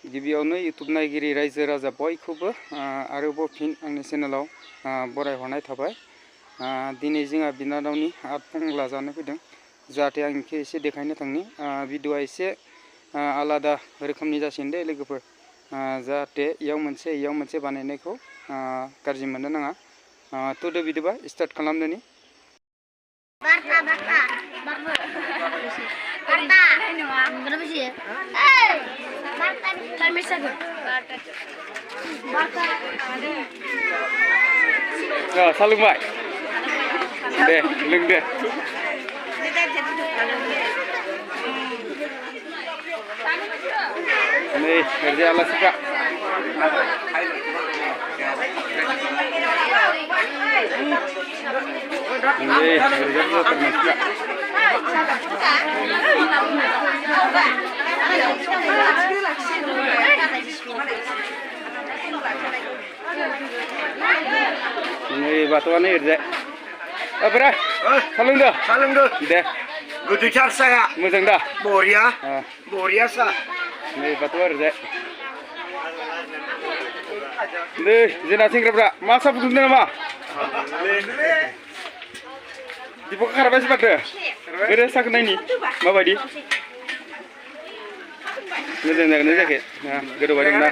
गिबियावनो यूट्यूब नायगिरि रायजो राजा बयखौबो आरोबाव फिन आंनि चेनेलाव बरायहरनाय थाबाय। दिनै जोंहा बिनानावनि आतफंला जानो फैदों, जाहाथे आं इखौ एसे देखायनो थांनि। भिडिअआ एसे आलादा रोखोमनि जासिगोन दे लोगोफोर, जाहाथे इयाव मोनसे बानायनायखौ गाज्रि मोननो नाङा। थुदो बिदिबा स्टार्ट खालामदोनि। सालोंबाय दे, लों दे। नै ओरैजाय आलासिफ्रा नै ओरैजाय लकेल मानसिफ्रा नै बाथौआनो ओरैजाय बोरा सालोंदो दे। गोदैथार साया मोजां दा, बरिया सा। नै बाथौआ ओरैजाय। नै जोंना सेंग्राफ्रा मा सा फुदुंदों नामा? दिपक खारबायसो माथो। ओरै साखो नायनि माबायदि मोजां जागोन ना जायाखै? गोदौबाय दं ना।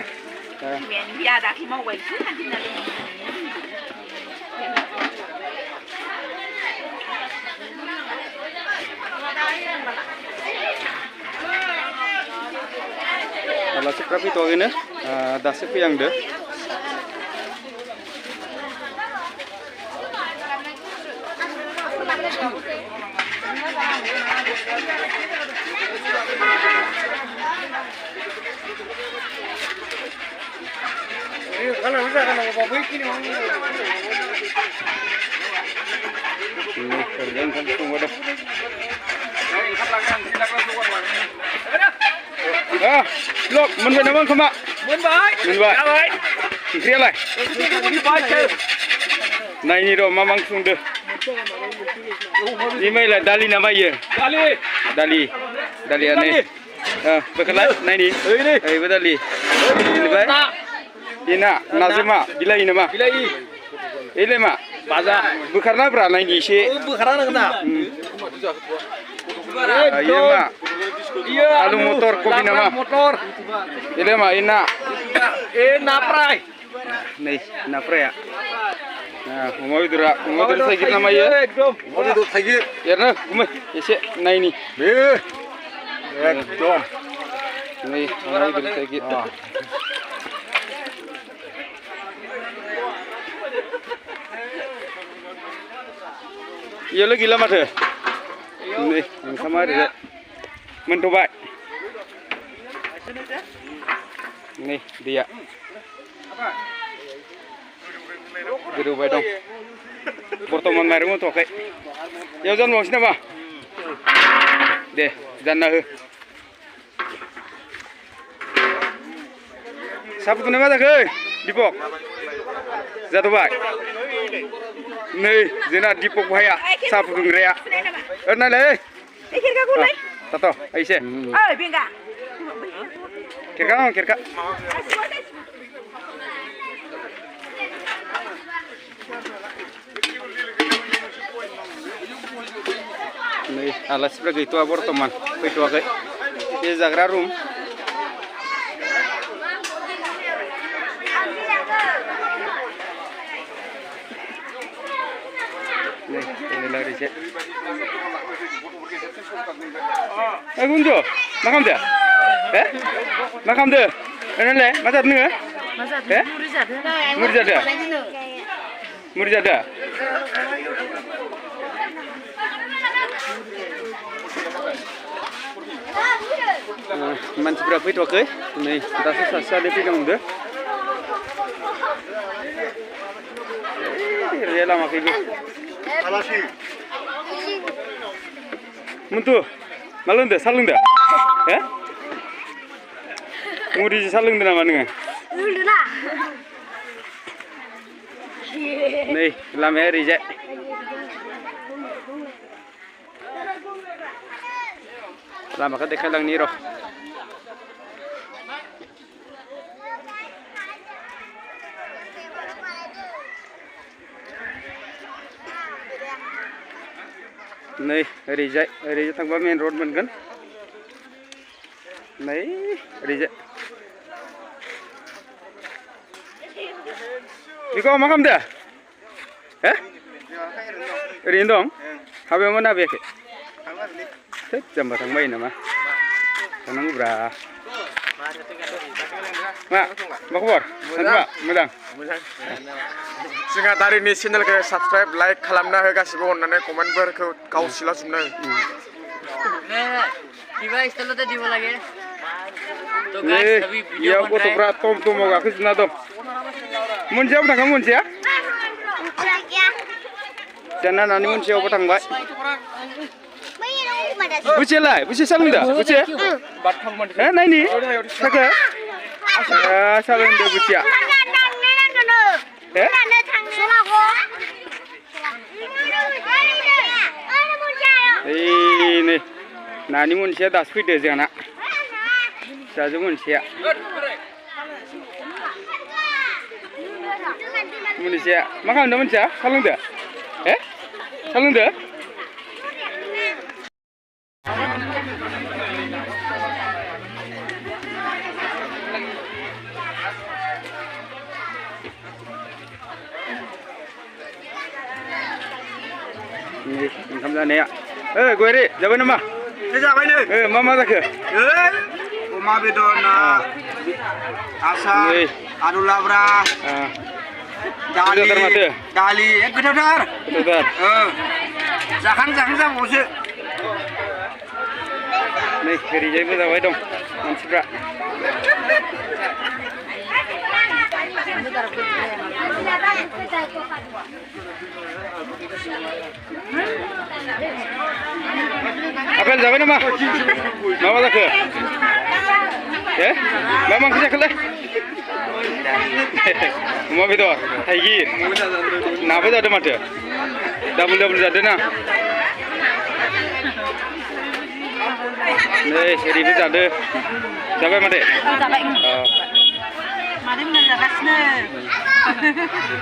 आलासिफ्रा फैथ'वाखैनो, दासो फैहांदो। Lok, मोनबाय नामा ओंखामा? मोनबाय। ओंख्रियालाय? नायनि र' मा ओंख्रि संदो। इमाइलाय दालि ना मायो? दालिया नै। बोखारलाय नायनि। ओइबो दालि। बेनिफ्राय इना नाजों मा बिलाइ नामा? इलाय मा? बाजा। बोखारना ब्रा नायनि एसे। बोखारना होनांगोन ना? इयो मा? आलु मटर कबि नामा? इलाय मा? इना? ना फ्राय। नै ना फ्राया। अमा बेदरा थाइगिर नामा इयो? अमा बेदर थाइगिर। एरनो गुमै एसे नायनि। एकदम। नै अमा बेदर थाइगिर। इयावलाय गैला माथो। नै ओंखामा ओरैजाय मोनथ'बाय। नै दैया गोदौबाय दं। बर्थमान माइरं होथ'वाखै। इयाव जानबावनोसै नामा? दे जानना हो। साहा फुदुंनाय मा जाखो दिपक? जाथ'बाय। नै जोंना दिपक भाइया साहा फुदुंग्राया। नायलाय tato ऐसे खेरखा नै आलासिफ्रा गैथ'आ बर्थमान फैथ'वाखै। बे जाग्रा room. Kunjo, makam dia? Makam dia? Enaklah, macam ni ke? Murid ada. Manci berapa itu oke? Nih, kita susah deh pinjam deh. Dia lama kayak Alasi. Muntu, malun deh, salung deh. Murid salung deh nama nengah. Nih, lama ya reject. Lama kan dekat lang niro. नै ओरैजाय थांबा मेन रड मोनगोन नै ओरैजाय बेखौ मा खालामदो हे ओरैनो दं हाबायाव मा नाबैयाखै थोद जाम्बा थांबाय नामा थांनांगौब्रा मा खबर सानजुआ मोजां जोंहा दारिनि चेनेलखौ साबस्क्राइब लाइक खालामना हो गासिबो अननानै कमेन्टफोरखौ गावसिला जोबना हो কিবা ষ্টাইলতে দিব লাগে তো नै गाइस अभी वीडियो इयाव बन रहा है गथ'फ्रा टमटमाव गाखोजोबना दं मोनसेयावबो थांखा मोनसेया जाना नानि मोनसेयावबो थांबाय बुसेलाय बुसे सालोंदो बुसे हे नायनि थाखो सालोंदो बुसेया हे ओइ नै नानि मोनसेया दासो फैदो जोंहाना फिसाजो मोनसेया मोनसेया मा खालामदो मोनसेया सालोंदो हे सालोंदो ओंखाम जानाया गयारि जाबाय नामा जाबाय नै मा जाखो अमा बेदर ना आसार आलु लाब्रा गोथावथार माथो दालि गोथावथार जाखां जाबावसो नै ओरैजायबो जाबाय दं मानसिफ्रा आपेल जाबाय नामा मा जाखो हे मा ओंख्रि जाखोलै अमा बेदर थाइगिर नाबो जादों माथो डाबल जादों ना नै ओरैबो जादों जाबाय माथो जाबाय मादै मोना जागासिनो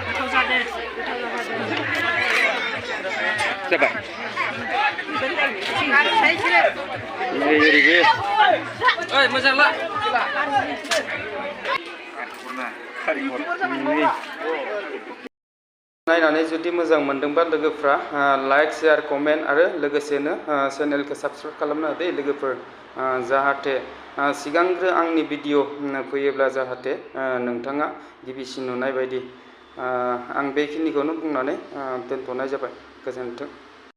गोथाव जादों जाबाय नै ओरैबो ओइ मोजां ला नायनानै जुदि मोजां मोनदोंबा लोगोफ्रा लाइक शेयार कमेन्ट आरो लोगोसेनो चेनेलखौ साबस्क्राइब खालामनो दे लोगोफोर जाहाथे सिगांग्रो आंनि भिडिअ फैयोब्ला जाहाथे नोंथाङा गिबिसिन नुनाय बायदि आं बेखिनिखौनो बुंनानै दोनथ'नाय जाबाय गोजोन्थों।